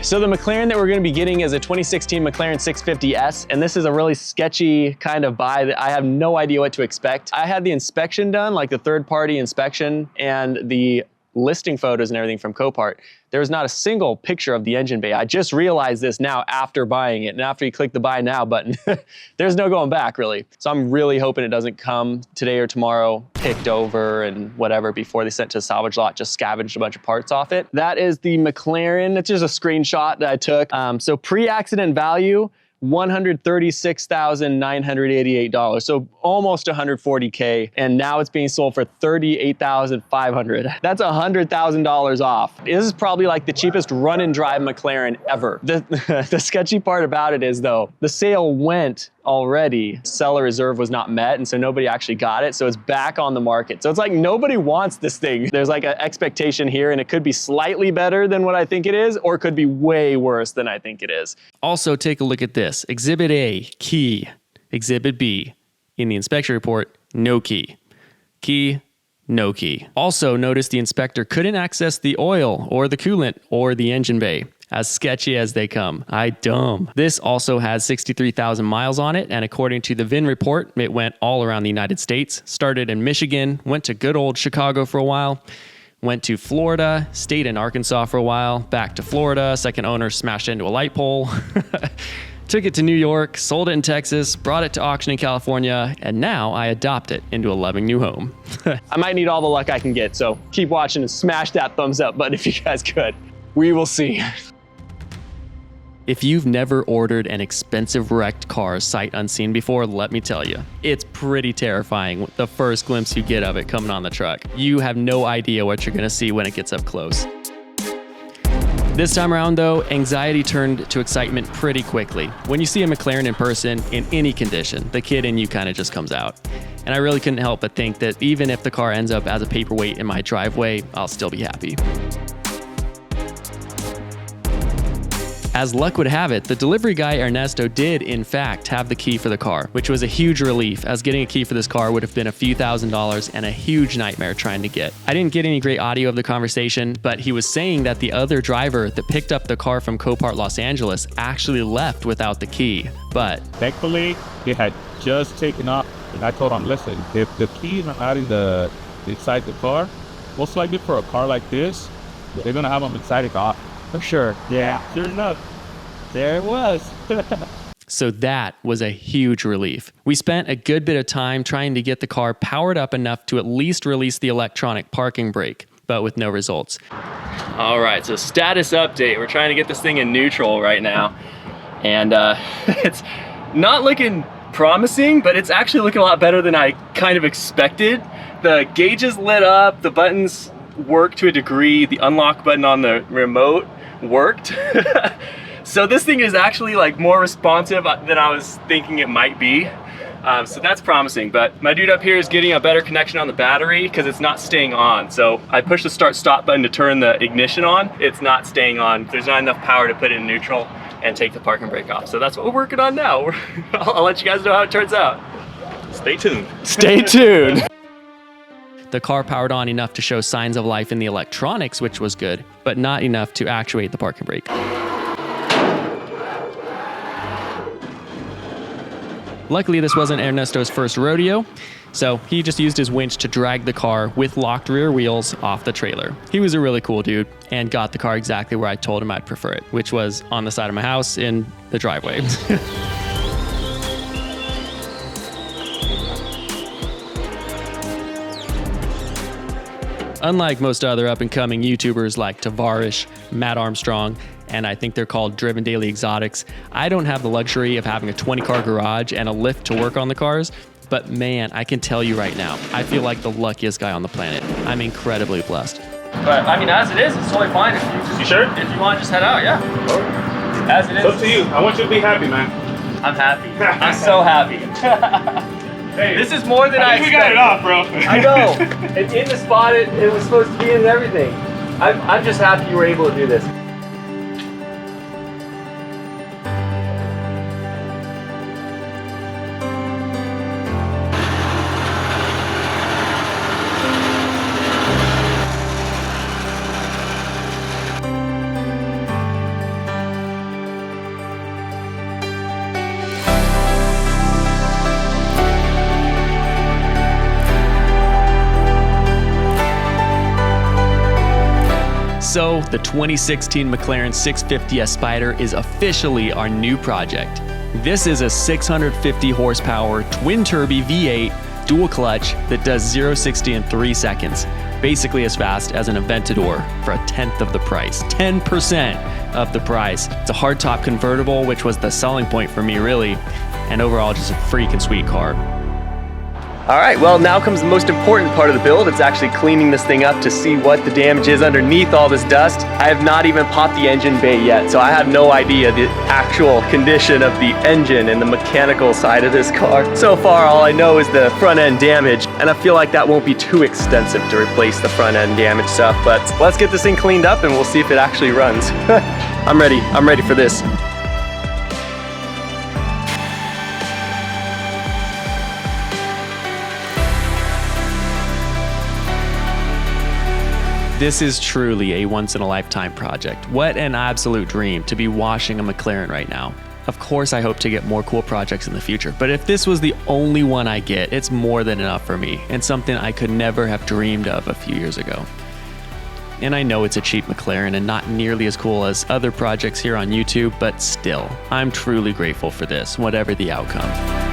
So the McLaren that we're gonna be getting is a 2016 McLaren 650S, and this is a really sketchy kind of buy that I have no idea what to expect. I had the inspection done, like the third-party inspection, and the listing photos and everything from Copart. There was not a single picture of the engine bay. I just realized this now after buying it, and after you click the buy now button, there's no going back really. So I'm really hoping it doesn't come today or tomorrow, picked over and whatever before they sent to the salvage lot, just scavenged a bunch of parts off it. That is the McLaren. It's just a screenshot that I took. So pre-accident value, $136,988, so almost $140K, and now it's being sold for $38,500. That's $100,000 off. This is probably like the cheapest run and drive McLaren ever. The sketchy part about it is though, the sale went already. Seller reserve was not met, and so nobody actually got it, so it's back on the market. So it's like nobody wants this thing. There's like an expectation here, and it could be slightly better than what I think it is, or it could be way worse than I think it is. Also, take a look at this. Exhibit A, key. Exhibit B, in the inspection report, no key. Key, no key. Also, notice the inspector couldn't access the oil or the coolant or the engine bay. As sketchy as they come. Dumb. This also has 63,000 miles on it, and according to the VIN report, it went all around the United States. Started in Michigan, went to good old Chicago for a while, went to Florida, stayed in Arkansas for a while, back to Florida, second owner smashed into a light pole, took it to New York, sold it in Texas, brought it to auction in California, and now I adopt it into a loving new home. I might need all the luck I can get, so keep watching and smash that thumbs up button if you guys could. We will see. If you've never ordered an expensive wrecked car sight unseen before, let me tell you, it's pretty terrifying the first glimpse you get of it coming on the truck. You have no idea what you're gonna see when it gets up close. This time around though, anxiety turned to excitement pretty quickly. When you see a McLaren in person, in any condition, the kid in you kind of just comes out. And I really couldn't help but think that even if the car ends up as a paperweight in my driveway, I'll still be happy. As luck would have it, the delivery guy Ernesto did in fact have the key for the car, which was a huge relief, as getting a key for this car would have been a few $1,000s and a huge nightmare trying to get. I didn't get any great audio of the conversation, but he was saying that the other driver that picked up the car from Copart Los Angeles actually left without the key, but thankfully he had just taken off, and I told him, listen, if the keys are not inside the car, most likely for a car like this, they're gonna have them inside the car. for sure. Yeah, sure enough, there it was. So that was a huge relief. We spent a good bit of time trying to get the car powered up enough to at least release the electronic parking brake, but with no results. All right, so status update. We're trying to get this thing in neutral right now. And it's not looking promising, but it's actually looking a lot better than I kind of expected. The gauges lit up, the buttons worked to a degree, the unlock button on the remote worked. So this thing is actually like more responsive than I was thinking it might be. So that's promising, but my dude up here is getting a better connection on the battery because it's not staying on. So I pushed the start stop button to turn the ignition on. It's not staying on. There's not enough power to put it in neutral and take the parking brake off. So that's what we're working on now. I'll let you guys know how it turns out. Stay tuned. Stay tuned. The car powered on enough to show signs of life in the electronics, which was good, but not enough to actuate the parking brake. Luckily, this wasn't Ernesto's first rodeo, so he just used his winch to drag the car with locked rear wheels off the trailer. He was a really cool dude and got the car exactly where I told him I'd prefer it, which was on the side of my house in the driveway. Unlike most other up-and-coming YouTubers like Tavarish, Matt Armstrong, and I think they're called Driven Daily Exotics, I don't have the luxury of having a 20-car garage and a lift to work on the cars, but man, I can tell you right now, I feel like the luckiest guy on the planet. I'm incredibly blessed. But I mean, as it is, it's totally fine. You sure? If you want to just head out, yeah. Oh. As it is. It's up to you. I want you to be happy, man. I'm happy. I'm so happy. Hey, this is more than I expected. We got it off, bro. I know. It's in the spot it was supposed to be in and everything. I'm just happy you were able to do this. So the 2016 McLaren 650S Spyder is officially our new project. This is a 650 horsepower twin-turbo V8 dual clutch that does 0-60 in 3 seconds, basically as fast as an Aventador for a tenth of the price, 10% of the price. It's a hardtop convertible, which was the selling point for me really, and overall just a freaking sweet car. All right, well, now comes the most important part of the build. It's actually cleaning this thing up to see what the damage is underneath all this dust. I have not even popped the engine bay yet, so I have no idea the actual condition of the engine and the mechanical side of this car. So far, all I know is the front end damage, and I feel like that won't be too extensive to replace the front end damage stuff, but let's get this thing cleaned up and we'll see if it actually runs. I'm ready for this. This is truly a once-in-a-lifetime project. What an absolute dream to be washing a McLaren right now. Of course, I hope to get more cool projects in the future, but if this was the only one I get, it's more than enough for me, and something I could never have dreamed of a few years ago. And I know it's a cheap McLaren and not nearly as cool as other projects here on YouTube, but still, I'm truly grateful for this, whatever the outcome.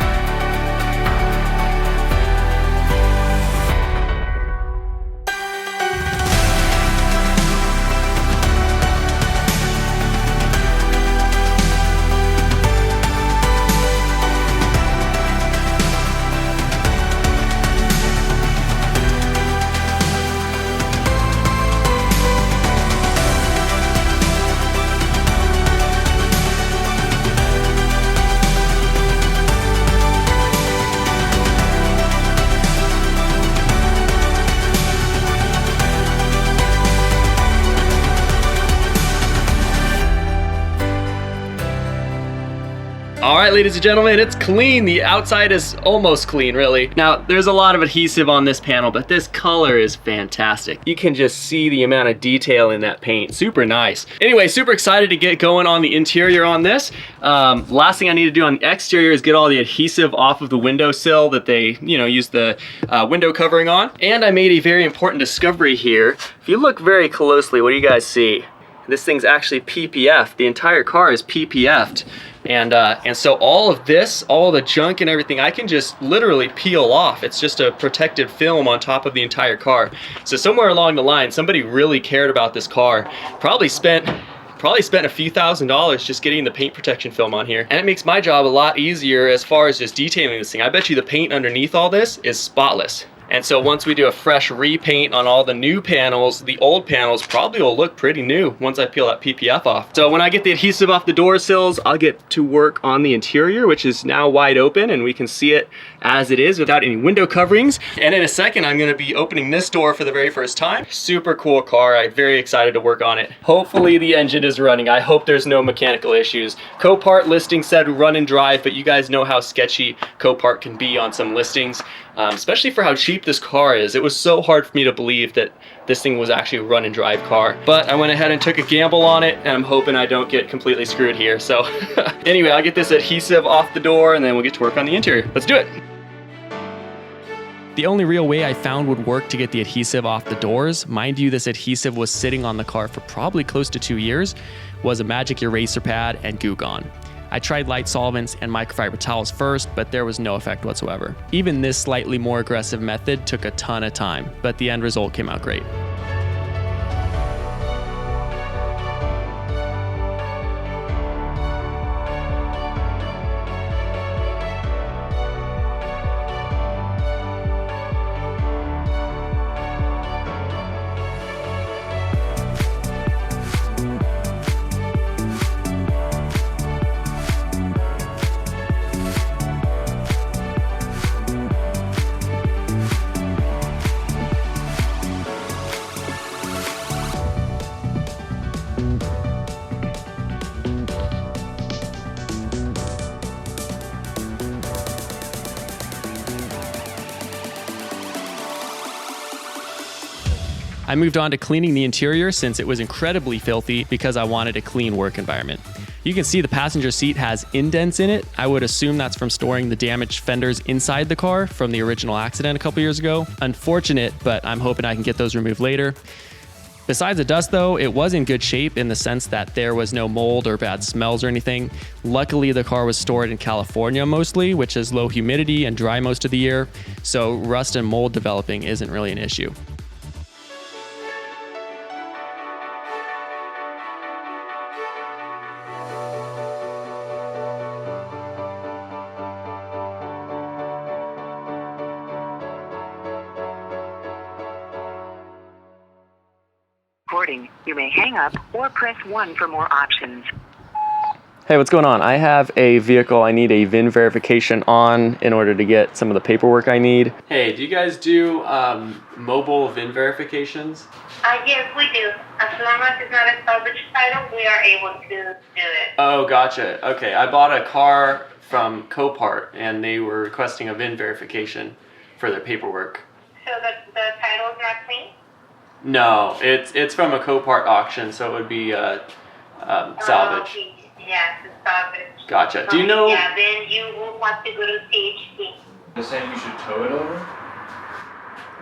All right, ladies and gentlemen, it's clean. The outside is almost clean, really. Now, there's a lot of adhesive on this panel, but this color is fantastic. You can just see the amount of detail in that paint. Super nice. Anyway, super excited to get going on the interior on this. Last thing I need to do on the exterior is get all the adhesive off of the windowsill that they, use the window covering on. And I made a very important discovery here. If you look very closely, what do you guys see? This thing's actually PPF. The entire car is PPF'd. And so all of this, all the junk and everything, I can just literally peel off. It's just a protected film on top of the entire car. So somewhere along the line, somebody really cared about this car. Probably spent a few $1,000s just getting the paint protection film on here. And it makes my job a lot easier as far as just detailing this thing. I bet you the paint underneath all this is spotless. And so once we do a fresh repaint on all the new panels, the old panels probably will look pretty new once I peel that PPF off. So when I get the adhesive off the door sills, I'll get to work on the interior, which is now wide open and we can see it as it is without any window coverings. And in a second, I'm gonna be opening this door for the very first time. Super cool car, I'm very excited to work on it. Hopefully the engine is running. I hope there's no mechanical issues. Copart listing said run and drive, but you guys know how sketchy Copart can be on some listings. Especially for how cheap this car is. It was so hard for me to believe that this thing was actually a run and drive car. But I went ahead and took a gamble on it, and I'm hoping I don't get completely screwed here. So anyway, I'll get this adhesive off the door and then we'll get to work on the interior. Let's do it. The only real way I found would work to get the adhesive off the doors, mind you, this adhesive was sitting on the car for probably close to 2 years, was a magic eraser pad and Goo Gone. I tried light solvents and microfiber towels first, but there was no effect whatsoever. Even this slightly more aggressive method took a ton of time, but the end result came out great. I moved on to cleaning the interior since it was incredibly filthy because I wanted a clean work environment. You can see the passenger seat has indents in it. I would assume that's from storing the damaged fenders inside the car from the original accident a couple years ago. Unfortunate, but I'm hoping I can get those removed later. Besides the dust though, it was in good shape in the sense that there was no mold or bad smells or anything. Luckily, the car was stored in California mostly, which is low humidity and dry most of the year, so rust and mold developing isn't really an issue. You may hang up or press 1 for more options. Hey, what's going on? I have a vehicle I need a VIN verification on in order to get some of the paperwork I need. Hey, do you guys do mobile VIN verifications? Yes, we do. As long as it's not a salvage title, we are able to do it. Oh, gotcha. Okay, I bought a car from Copart and they were requesting a VIN verification for their paperwork. So the title is not clean? No, it's from a Copart auction, so it would be salvage. Okay. Yes, it's salvage. Gotcha. Do you know? Yeah, then you will want to go to CHP. They're saying you should tow it over?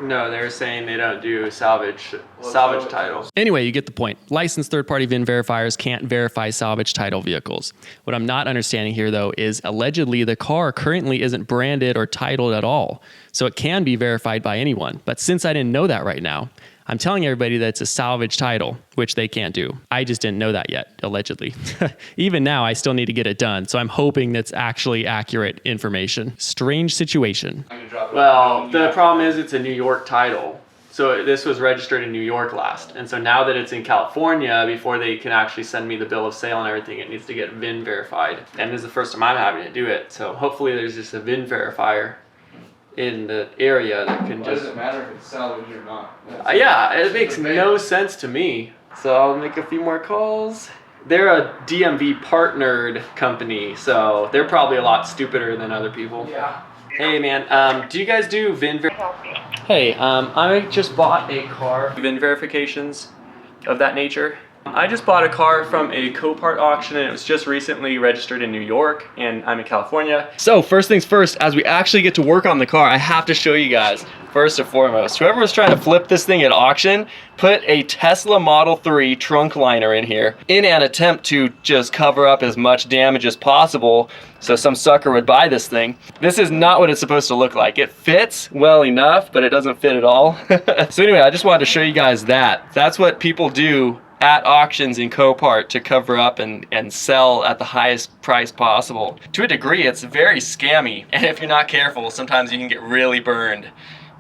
No, they're saying they don't do salvage salvage title. Anyway, you get the point. Licensed third-party VIN verifiers can't verify salvage title vehicles. What I'm not understanding here, though, is allegedly the car currently isn't branded or titled at all, so it can be verified by anyone. But since I didn't know that right now, I'm telling everybody that it's a salvage title, which they can't do. I just didn't know that yet, allegedly. Even now, I still need to get it done, so I'm hoping that's actually accurate information. Strange situation. Well, the problem is it's a New York title. So this was registered in New York last. And so now that it's in California, before they can actually send me the bill of sale and everything, it needs to get VIN verified. And this is the first time I'm having to do it. So hopefully there's just a VIN verifier in the area that can Why just... does it matter if it's salvage or not? Yeah, it makes no sense to me. So I'll make a few more calls. They're a DMV partnered company, so they're probably a lot stupider than other people. Yeah. Hey man, do you guys do VIN Hey, I just bought a car. VIN verifications of that nature. I just bought a car from a Copart auction and it was just recently registered in New York and I'm in California. So first things first, as we actually get to work on the car, I have to show you guys, first and foremost, whoever was trying to flip this thing at auction, put a Tesla Model 3 trunk liner in here in an attempt to just cover up as much damage as possible so some sucker would buy this thing. This is not what it's supposed to look like. It fits well enough, but it doesn't fit at all. So anyway, I just wanted to show you guys that. That's what people do at auctions in Copart to cover up and sell at the highest price possible. To a degree, it's very scammy, and if you're not careful, sometimes you can get really burned.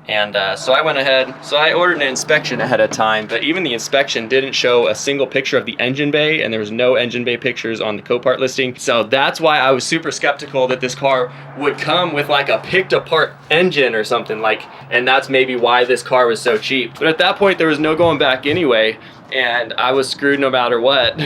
And so I went ahead, so I ordered an inspection ahead of time, but even the inspection didn't show a single picture of the engine bay, and there was no engine bay pictures on the Copart listing. So that's why I was super skeptical that this car would come with like a picked apart engine or something like, and that's maybe why this car was so cheap. But at that point, there was no going back anyway, and I was screwed no matter what.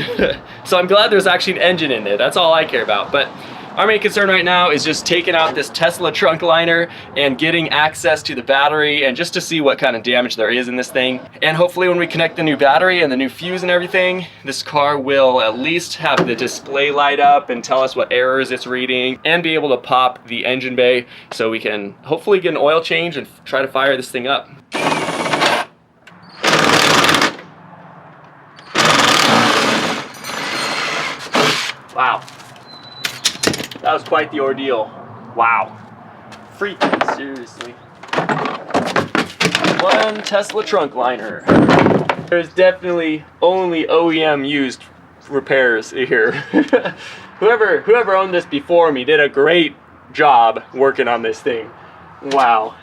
So I'm glad there's actually an engine in there. That's all I care about. But our main concern right now is just taking out this Tesla trunk liner and getting access to the battery and just to see what kind of damage there is in this thing. And hopefully when we connect the new battery and the new fuse and everything, this car will at least have the display light up and tell us what errors it's reading and be able to pop the engine bay so we can hopefully get an oil change and try to fire this thing up. Wow. That was quite the ordeal. Wow. Freaking seriously. One Tesla trunk liner. There's definitely only OEM used repairs here. Whoever owned this before me did a great job working on this thing. Wow.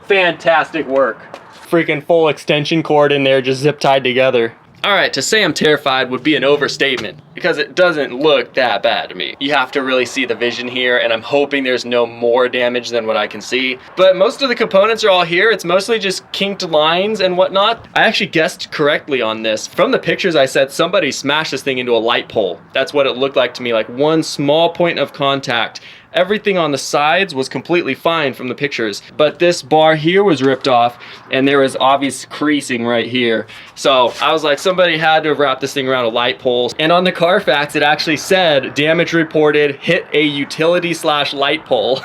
Fantastic work. Freaking full extension cord in there just zip tied together. Alright, to say I'm terrified would be an overstatement, because it doesn't look that bad to me. You have to really see the vision here, and I'm hoping there's no more damage than what I can see. But most of the components are all here. It's mostly just kinked lines and whatnot. I actually guessed correctly on this. From the pictures I said somebody smashed this thing into a light pole. That's what it looked like to me, like one small point of contact Everything on the sides was completely fine from the pictures, but this bar here was ripped off and there was obvious creasing right here. So I was like, somebody had to have wrapped this thing around a light pole. And on the Carfax, it actually said damage reported, hit a utility / light pole.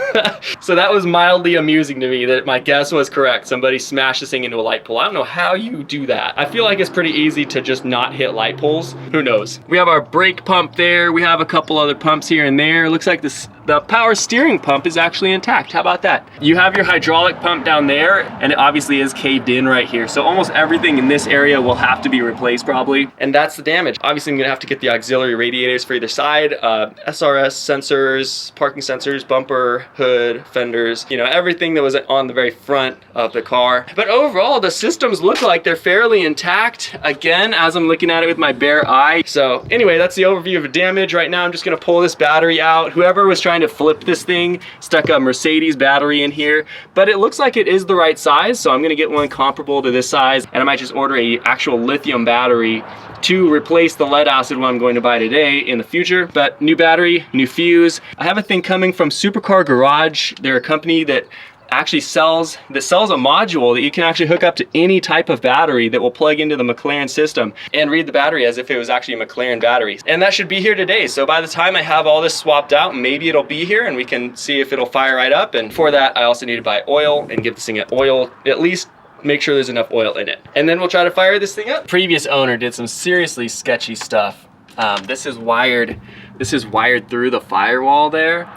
So that was mildly amusing to me that my guess was correct. Somebody smashed this thing into a light pole. I don't know how you do that. I feel like it's pretty easy to just not hit light poles. Who knows? We have our brake pump there. We have a couple other pumps here and there. It looks like the power steering pump is actually intact. How about that? You have your hydraulic pump down there, and it obviously is caved in right here. So almost everything in this area will have to be replaced probably. And that's the damage. Obviously, I'm gonna have to get the auxiliary radiators for either side, SRS sensors, parking sensors, bumper, hood, fenders, you know, everything that was on the very front of the car. But overall, the systems look like they're fairly intact. Again, as I'm looking at it with my bare eye. So anyway, that's the overview of the damage. Right now, I'm just gonna pull this battery out. Whoever was trying to flip this thing stuck a Mercedes battery in here, but it looks like it is the right size, so I'm gonna get one comparable to this size, and I might just order a actual lithium battery to replace the lead acid one I'm going to buy today in the future. But new battery, new fuse. I have a thing coming from Supercar Garage. They're a company that actually sells a module that you can actually hook up to any type of battery that will plug into the McLaren system and read the battery as if it was actually a McLaren battery. And that should be here today. So by the time I have all this swapped out, maybe it'll be here and we can see if it'll fire right up. And for that, I also need to buy oil and give this thing an oil, at least make sure there's enough oil in it. And then we'll try to fire this thing up. Previous owner did some seriously sketchy stuff. This is wired through the firewall there.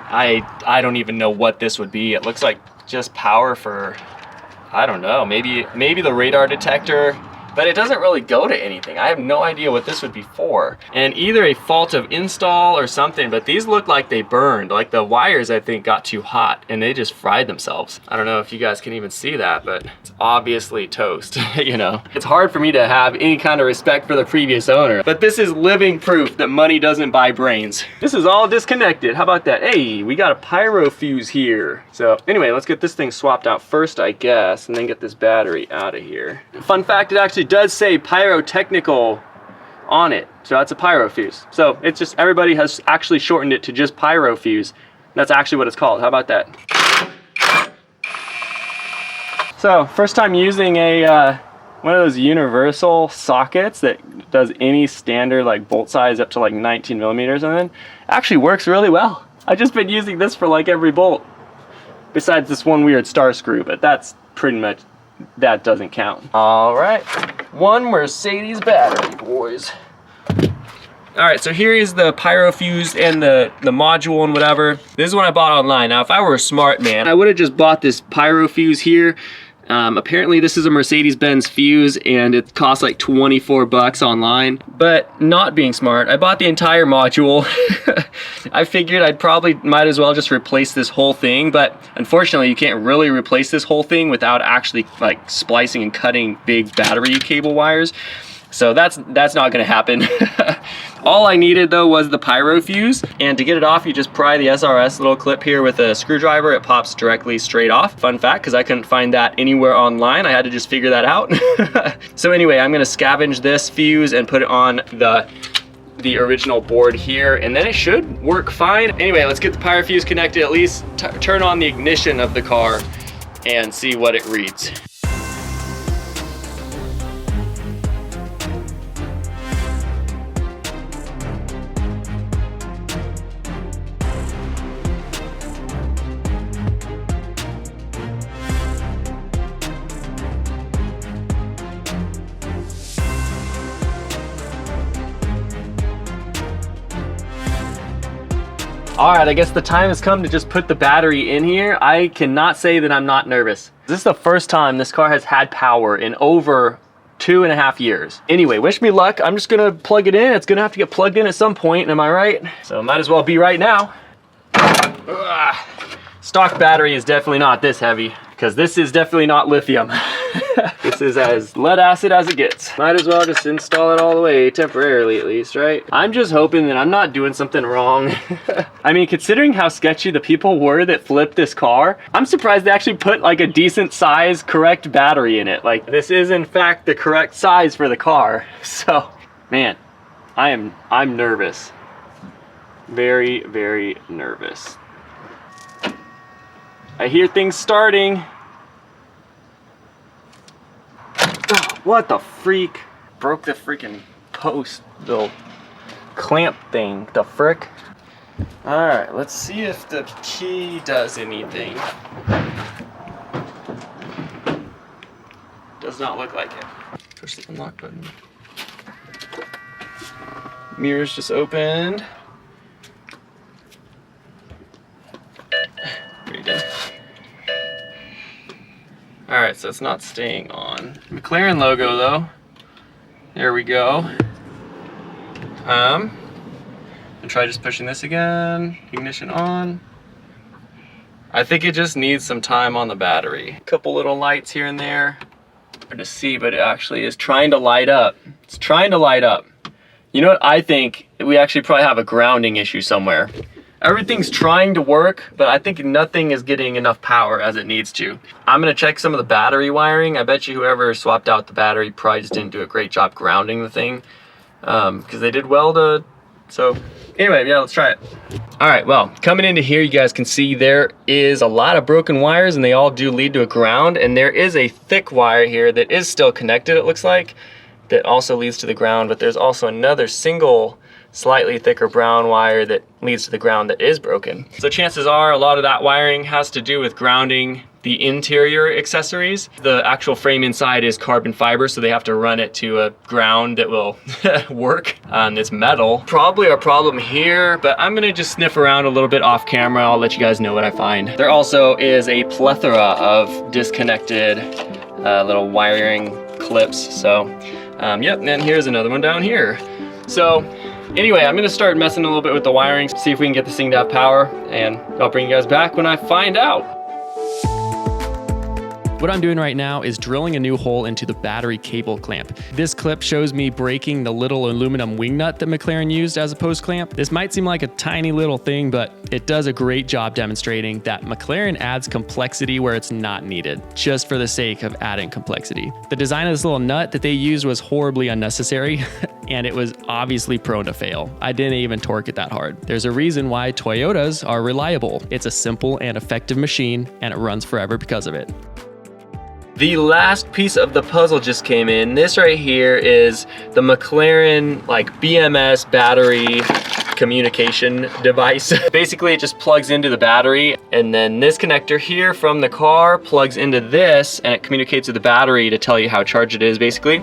I don't even know what this would be. It looks like just power for, I don't know, maybe the radar detector, but it doesn't really go to anything. I have no idea what this would be for. And either a fault of install or something, but these look like they burned. Like the wires, I think, got too hot and they just fried themselves. I don't know if you guys can even see that, but it's obviously toast, you know? It's hard for me to have any kind of respect for the previous owner, but this is living proof that money doesn't buy brains. This is all disconnected. How about that? Hey, we got a pyro fuse here. So anyway, let's get this thing swapped out first, I guess, and then get this battery out of here. Fun fact, it actually does say pyrotechnical on it, so that's a pyro fuse. So it's just, everybody has actually shortened it to just pyro fuse. That's actually what it's called. How about that? So first time using a one of those universal sockets that does any standard like bolt size up to like 19 millimeters, and then actually works really well. I've just been using this for like every bolt besides this one weird star screw, but that's pretty much, that doesn't count. All right, one Mercedes battery, boys. All right, so here is the pyro fuse and the module and whatever. This is what I bought online. Now, if I were a smart man, I would have just bought this pyro fuse here. Apparently this is a Mercedes-Benz fuse and it costs like 24 bucks online, but not being smart, I bought the entire module. I figured might as well just replace this whole thing, but unfortunately you can't really replace this whole thing without actually like splicing and cutting big battery cable wires. So that's not gonna happen. All I needed though was the pyro fuse, and to get it off, you just pry the SRS little clip here with a screwdriver. It pops directly straight off. Fun fact, because I couldn't find that anywhere online. I had to just figure that out. So anyway, I'm gonna scavenge this fuse and put it on the original board here, and then it should work fine. Anyway, let's get the pyro fuse connected, at least turn on the ignition of the car and see what it reads. All right, I guess the time has come to just put the battery in here. I cannot say that I'm not nervous. This is the first time this car has had power in over 2.5 years. Anyway, wish me luck. I'm just gonna plug it in. It's gonna have to get plugged in at some point, am I right? So it might as well be right now. Ugh. Stock battery is definitely not this heavy, because this is definitely not lithium. This is as lead acid as it gets. Might as well just install it all the way, temporarily at least, right? I'm just hoping that I'm not doing something wrong. I mean, considering how sketchy the people were that flipped this car, I'm surprised they actually put like a decent size, correct battery in it. Like, this is in fact the correct size for the car. So, man, I'm nervous. Very, very nervous. I hear things starting. Oh, what the freak? Broke the freaking post, the clamp thing, the frick. All right, let's see if the key does anything. Does not look like it. Push the unlock button. Mirrors just opened. Very good. All right, so it's not staying on. McLaren logo though. There we go. And try just pushing this again. Ignition on. I think it just needs some time on the battery. A couple little lights here and there. Hard to see, but it actually is trying to light up. It's trying to light up. You know what I think? We actually probably have a grounding issue somewhere. Everything's trying to work, but I think nothing is getting enough power as it needs to. I'm gonna check some of the battery wiring. I bet you whoever swapped out the battery probably just didn't do a great job grounding the thing, because they did well to, so anyway, yeah, let's try it. All right, well, coming into here, you guys can see there is a lot of broken wires and they all do lead to a ground, and there is a thick wire here that is still connected, it looks like, that also leads to the ground, but there's also another single slightly thicker brown wire that leads to the ground that is broken. So chances are a lot of that wiring has to do with grounding the interior accessories. The actual frame inside is carbon fiber, so they have to run it to a ground that will work on this metal. Probably a problem here, but I'm gonna just sniff around a little bit off camera. I'll let you guys know what I find. There also is a plethora of disconnected little wiring clips. So yep, and here's another one down here. So anyway, I'm gonna start messing a little bit with the wiring, see if we can get this thing to have power, and I'll bring you guys back when I find out. What I'm doing right now is drilling a new hole into the battery cable clamp. This clip shows me breaking the little aluminum wing nut that McLaren used as a post clamp. This might seem like a tiny little thing, but it does a great job demonstrating that McLaren adds complexity where it's not needed, just for the sake of adding complexity. The design of this little nut that they used was horribly unnecessary, and it was obviously prone to fail. I didn't even torque it that hard. There's a reason why Toyotas are reliable. It's a simple and effective machine, and it runs forever because of it. The last piece of the puzzle just came in. This right here is the McLaren like BMS battery communication device. Basically, it just plugs into the battery, and then this connector here from the car plugs into this, and it communicates with the battery to tell you how charged it is, basically.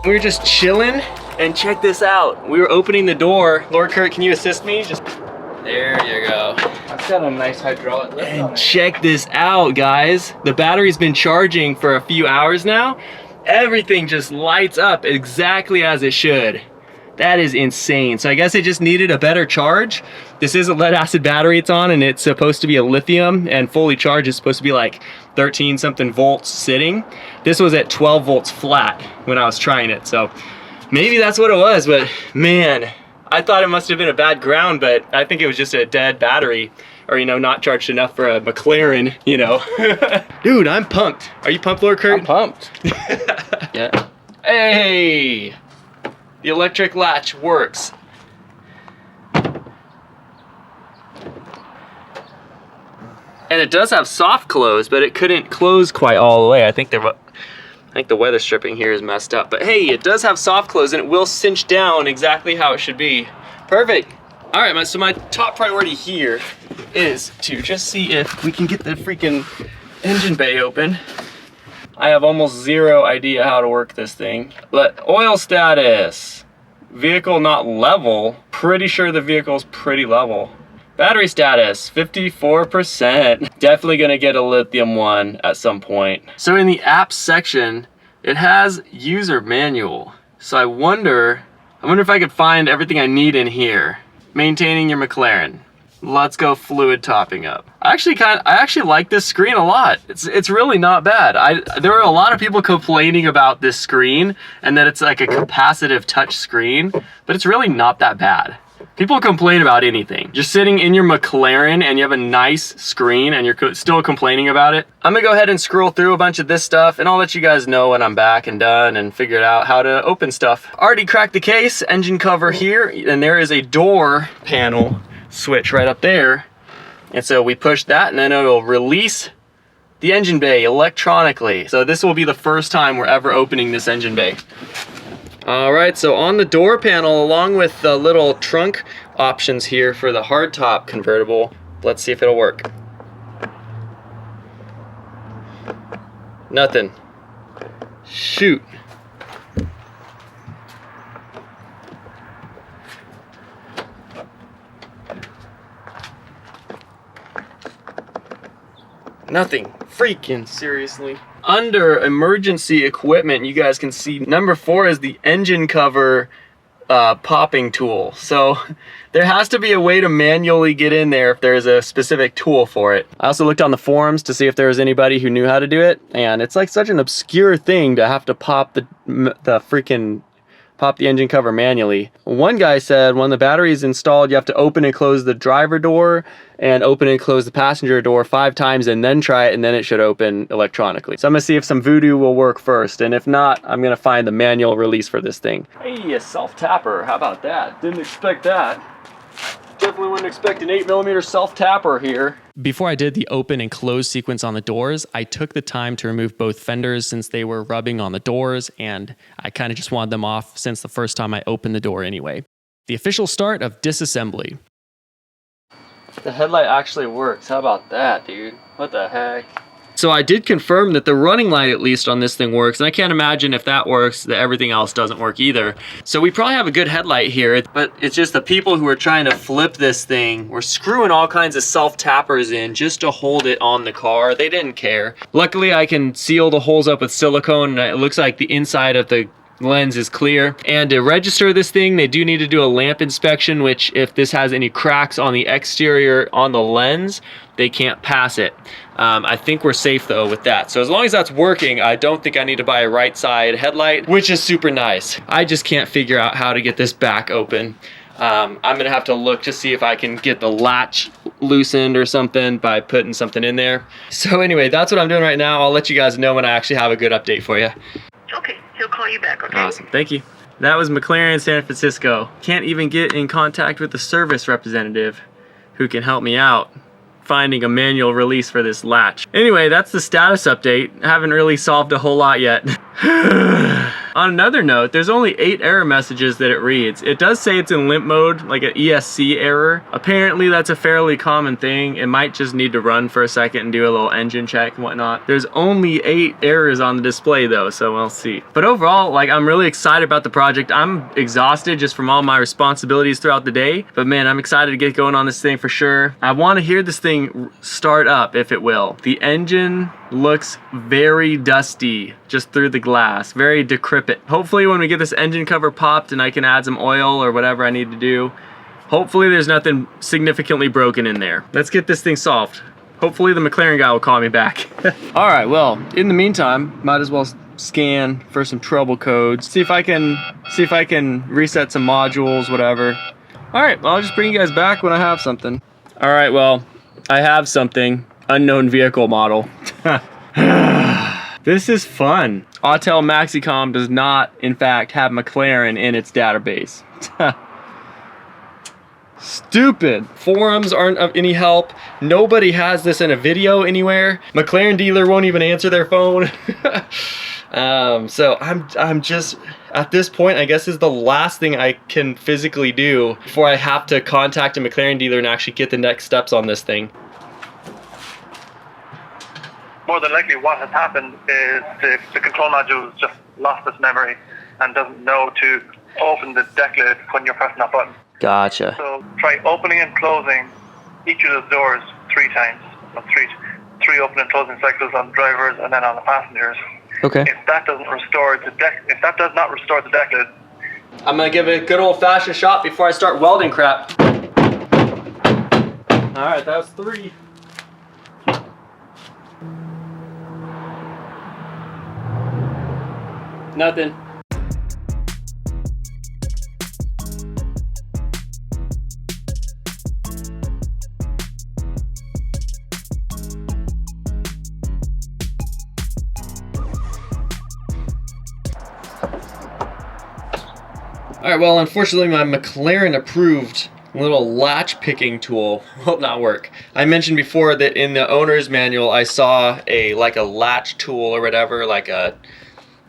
We were just chilling, and check this out. We were opening the door. Lord Kurt, can you assist me? Just, there you go. That's got a nice hydraulic lift on And it. check this out, guys. The battery's been charging for a few hours now. Everything just lights up exactly as it should. That is insane. So I guess it just needed a better charge. This is a lead acid battery it's on, and it's supposed to be a lithium, and fully charged is supposed to be like 13 something volts sitting. This was at 12 volts flat when I was trying it. So maybe that's what it was, but man, I thought it must have been a bad ground, but I think it was just a dead battery, or, you know, not charged enough for a McLaren, you know. Dude, I'm pumped. Are you pumped, Lord Kurt? I'm pumped. Yeah. Hey! The electric latch works. And it does have soft close, but it couldn't close quite all the way. I think the weather stripping here is messed up. But hey, it does have soft close, and it will cinch down exactly how it should be. Perfect. All right, so my top priority here is to just see if we can get the freaking engine bay open. I have almost zero idea how to work this thing. But oil status, vehicle not level. Pretty sure the vehicle's pretty level. Battery status, 54%. Definitely gonna get a lithium one at some point. So in the apps section, it has user manual. So I wonder if I could find everything I need in here. maintaining your McLaren. Let's go fluid topping up. I actually like this screen a lot. It's really not bad. There were a lot of people complaining about this screen and that it's like a capacitive touch screen, but it's really not that bad. People complain about anything. Just sitting in your McLaren and you have a nice screen and you're still complaining about it. I'm gonna go ahead and scroll through a bunch of this stuff and I'll let you guys know when I'm back and done and figured out how to open stuff. Already cracked the case, engine cover here, and there is a door panel switch right up there. And so we push that and then it'll release the engine bay electronically. So this will be the first time we're ever opening this engine bay. All right, so on the door panel, along with the little trunk options here for the hardtop convertible, let's see if it'll work. Nothing. Shoot. Nothing. Freaking seriously. Under emergency equipment, you guys can see number 4 is the engine cover popping tool. So there has to be a way to manually get in there if there's a specific tool for it. I also looked on the forums to see if there was anybody who knew how to do it, and it's like such an obscure thing to have to pop the engine cover manually. One guy said when the battery is installed, you have to open and close the driver door and open and close the passenger door 5 times and then try it, and then it should open electronically. So I'm gonna see if some voodoo will work first, and if not, I'm gonna find the manual release for this thing. Hey, a self-tapper, how about that? Didn't expect that. Definitely wouldn't expect an 8mm self-tapper here. Before I did the open and close sequence on the doors, I took the time to remove both fenders since they were rubbing on the doors, and I kind of just wanted them off since the first time I opened the door anyway. The official start of disassembly. The headlight actually works. How about that, dude? What the heck? So I did confirm that the running light at least on this thing works, and I can't imagine if that works that everything else doesn't work either. So we probably have a good headlight here, but it's just the people who are trying to flip this thing were screwing all kinds of self-tappers in just to hold it on the car. They didn't care. Luckily I can seal the holes up with silicone, and it looks like the inside of the lens is clear. And to register this thing, they do need to do a lamp inspection, which if this has any cracks on the exterior on the lens, they can't pass it. I think we're safe though with that. So as long as that's working, I don't think I need to buy a right side headlight, which is super nice. I just can't figure out how to get this back open. I'm gonna have to look to see if I can get the latch loosened or something by putting something in there. So anyway, that's what I'm doing right now. I'll let you guys know when I actually have a good update for you. Okay, he'll call you back, okay? Awesome, thank you. That was McLaren San Francisco. Can't even get in contact with the service representative who can help me out finding a manual release for this latch. Anyway, that's the status update. I haven't really solved a whole lot yet. On another note, there's only 8 error messages that it reads. It does say it's in limp mode, like an ESC error. Apparently that's a fairly common thing. It might just need to run for a second and do a little engine check and whatnot. There's only 8 errors on the display though, so we'll see. But overall, like, I'm really excited about the project. I'm exhausted just from all my responsibilities throughout the day, but man, I'm excited to get going on this thing for sure. I want to hear this thing start up, if it will. The engine looks very dusty just through the glass, very decrepit. Hopefully when we get this engine cover popped and I can add some oil or whatever I need to do, hopefully there's nothing significantly broken in there. Let's get this thing solved. Hopefully the McLaren guy will call me back. All right, well, in the meantime, might as well scan for some trouble codes, see if I can reset some modules, whatever. All right, well, I'll just bring you guys back when I have something. All right, well, I have something. Unknown vehicle model. This is fun. Autel Maxicom does not, in fact, have McLaren in its database. Stupid. Forums aren't of any help. Nobody has this in a video anywhere. McLaren dealer won't even answer their phone. So I'm just, at this point, I guess is the last thing I can physically do before I have to contact a McLaren dealer and actually get the next steps on this thing. More than likely what has happened is the control module has just lost its memory and doesn't know to open the deck lid when you're pressing that button. Gotcha. So try opening and closing each of those doors 3 times. Three open and closing cycles on the drivers and then on the passengers. Okay. If that does not restore the deck lid, I'm gonna give it a good old-fashioned shot before I start welding crap. All right, that was 3. Nothing. All right, well, unfortunately, my McLaren approved little latch picking tool will not work. I mentioned before that in the owner's manual, I saw a latch tool or whatever, like a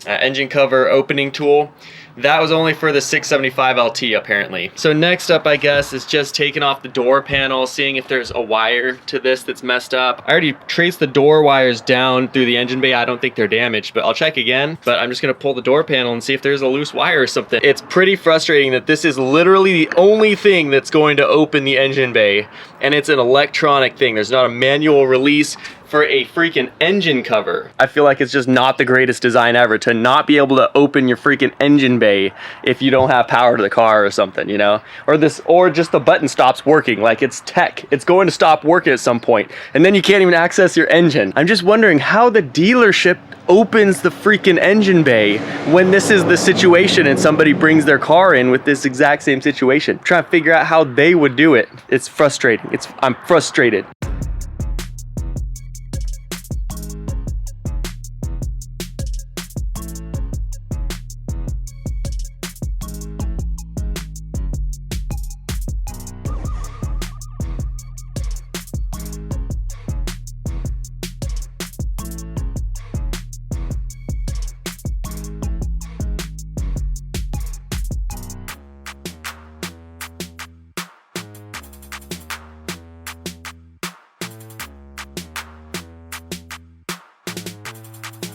engine cover opening tool. That was only for the 675 LT apparently. So next up, I guess, is just taking off the door panel, seeing if there's a wire to this that's messed up. I already traced the door wires down through the engine bay. I don't think they're damaged, but I'll check again. But I'm just gonna pull the door panel and see if there's a loose wire or something. It's pretty frustrating that this is literally the only thing that's going to open the engine bay, and it's an electronic thing. There's not a manual release for a freaking engine cover. I feel like it's just not the greatest design ever to not be able to open your freaking engine bay if you don't have power to the car or something, you know? Or just the button stops working. Like, it's tech. It's going to stop working at some point, and then you can't even access your engine. I'm just wondering how the dealership opens the freaking engine bay when this is the situation and somebody brings their car in with this exact same situation. I'm trying to figure out how they would do it. It's frustrating. I'm frustrated.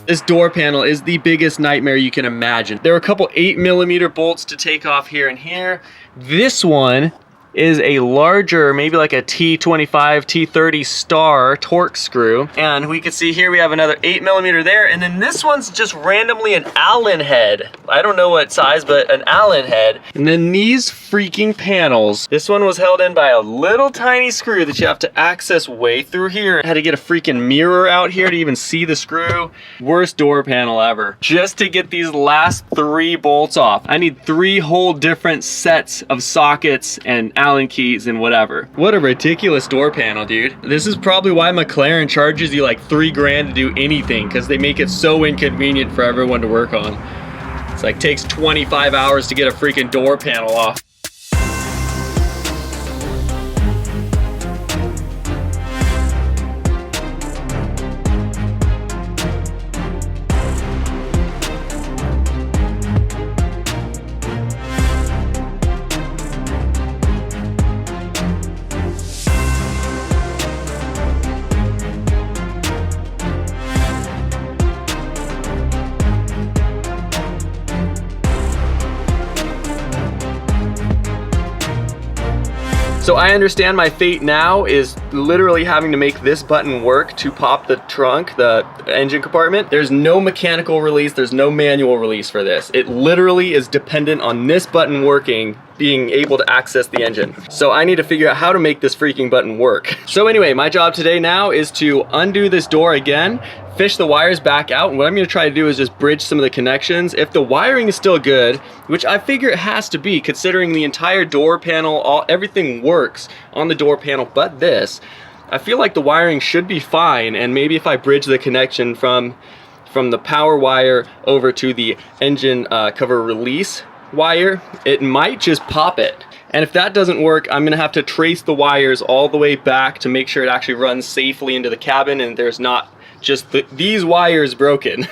This door panel is the biggest nightmare you can imagine. There are a couple 8mm bolts to take off here and here. This one is a larger, maybe like a T25, T30 star torque screw. And we can see here we have another 8mm there. And then this one's just randomly an Allen head. I don't know what size, but an Allen head. And then these freaking panels. This one was held in by a little tiny screw that you have to access way through here. I had to get a freaking mirror out here to even see the screw. Worst door panel ever. Just to get these last 3 bolts off, I need 3 whole different sets of sockets and Allen keys and whatever. What a ridiculous door panel, dude. This is probably why McLaren charges you like $3 grand to do anything, because they make it so inconvenient for everyone to work on. It's like takes 25 hours to get a freaking door panel off. So I understand my fate now is literally having to make this button work to pop the trunk, the engine compartment. There's no mechanical release, there's no manual release for this. It literally is dependent on this button working, being able to access the engine. So I need to figure out how to make this freaking button work. So anyway, my job today now is to undo this door again, fish the wires back out, and what I'm gonna try to do is just bridge some of the connections. If the wiring is still good, which I figure it has to be considering the entire door panel, everything works on the door panel but this, I feel like the wiring should be fine, and maybe if I bridge the connection from the power wire over to the engine cover release wire, it might just pop it. And if that doesn't work, I'm gonna have to trace the wires all the way back to make sure it actually runs safely into the cabin and there's not just these wires broken.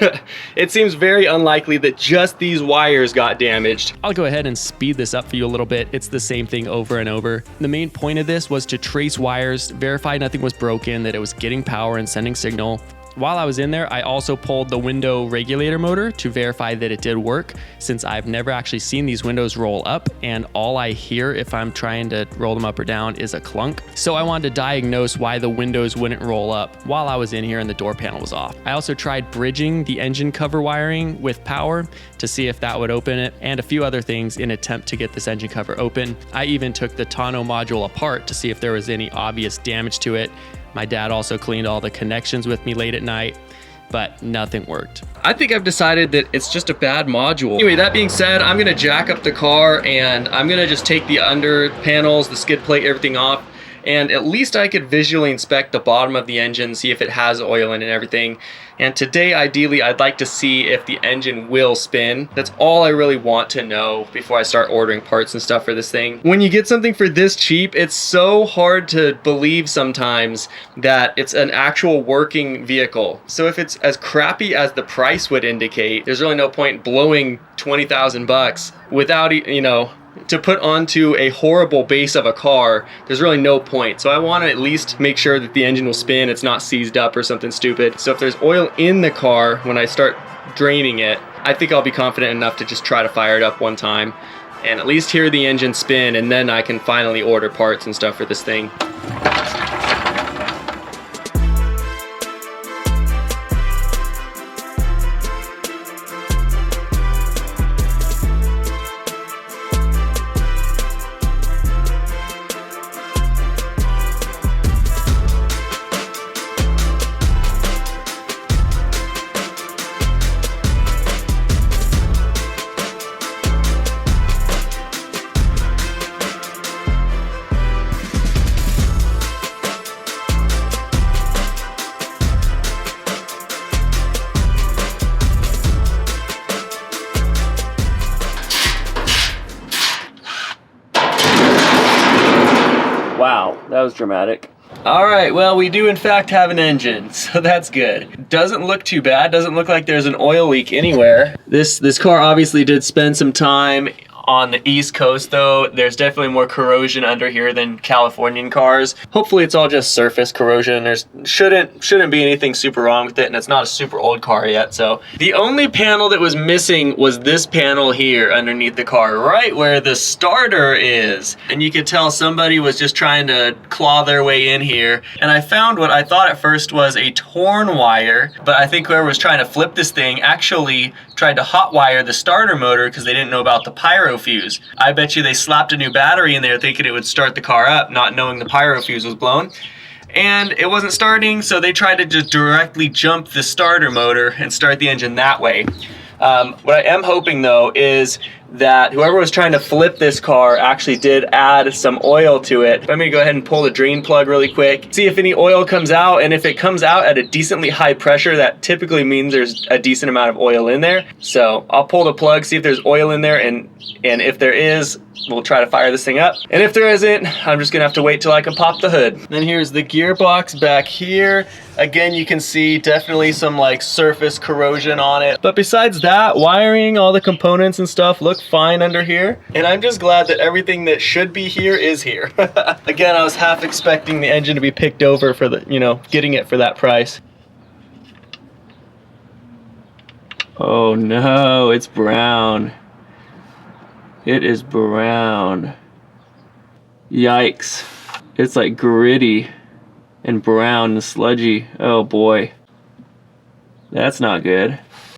It seems very unlikely that just these wires got damaged. I'll go ahead and speed this up for you a little bit. It's the same thing over and over. The main point of this was to trace wires, verify nothing was broken, that it was getting power and sending signal. While I was in there, I also pulled the window regulator motor to verify that it did work, since I've never actually seen these windows roll up, and all I hear if I'm trying to roll them up or down is a clunk. So I wanted to diagnose why the windows wouldn't roll up while I was in here and the door panel was off. I also tried bridging the engine cover wiring with power to see if that would open it, and a few other things in an attempt to get this engine cover open. I even took the tonneau module apart to see if there was any obvious damage to it. My dad also cleaned all the connections with me late at night, but nothing worked. I think I've decided that it's just a bad module. Anyway, that being said, I'm gonna jack up the car and I'm gonna just take the under panels, the skid plate, everything off, and at least I could visually inspect the bottom of the engine, see if it has oil in it and everything. And today, ideally, I'd like to see if the engine will spin. That's all I really want to know before I start ordering parts and stuff for this thing. When you get something for this cheap, it's so hard to believe sometimes that it's an actual working vehicle. So if it's as crappy as the price would indicate, there's really no point blowing 20,000 bucks without, you know, to put onto a horrible base of a car. There's really no point. So I want to at least make sure that the engine will spin, it's not seized up or something stupid. So if there's oil in the car when I start draining it, I think I'll be confident enough to just try to fire it up one time and at least hear the engine spin, and then I can finally order parts and stuff for this thing. Wow, that was dramatic. All right, well, we do in fact have an engine, so that's good. Doesn't look too bad, doesn't look like there's an oil leak anywhere. This car obviously did spend some time on the East Coast though. There's definitely more corrosion under here than Californian cars. Hopefully it's all just surface corrosion. There's shouldn't be anything super wrong with it, and it's not a super old car yet. So the only panel that was missing was this panel here underneath the car, right where the starter is. And you could tell somebody was just trying to claw their way in here. And I found what I thought at first was a torn wire, but I think whoever was trying to flip this thing actually tried to hot wire the starter motor because they didn't know about the pyro fuse. I bet you they slapped a new battery in there thinking it would start the car up, not knowing the pyro fuse was blown. And it wasn't starting, so they tried to just directly jump the starter motor and start the engine that way. What I am hoping though is that whoever was trying to flip this car actually did add some oil to it. I'm gonna go ahead and pull the drain plug really quick, see if any oil comes out, and if it comes out at a decently high pressure, that typically means there's a decent amount of oil in there. So I'll pull the plug, see if there's oil in there, and if there is, we'll try to fire this thing up. And if there isn't, I'm just gonna have to wait till I can pop the hood. Then here's the gearbox back here. Again, you can see definitely some like surface corrosion on it. But besides that, wiring, all the components and stuff look fine under here. And I'm just glad that everything that should be here is here. Again, I was half expecting the engine to be picked over for the, you know, getting it for that price. Oh no, it's brown. It is brown. Yikes. It's like gritty and brown and sludgy. Oh boy. That's not good.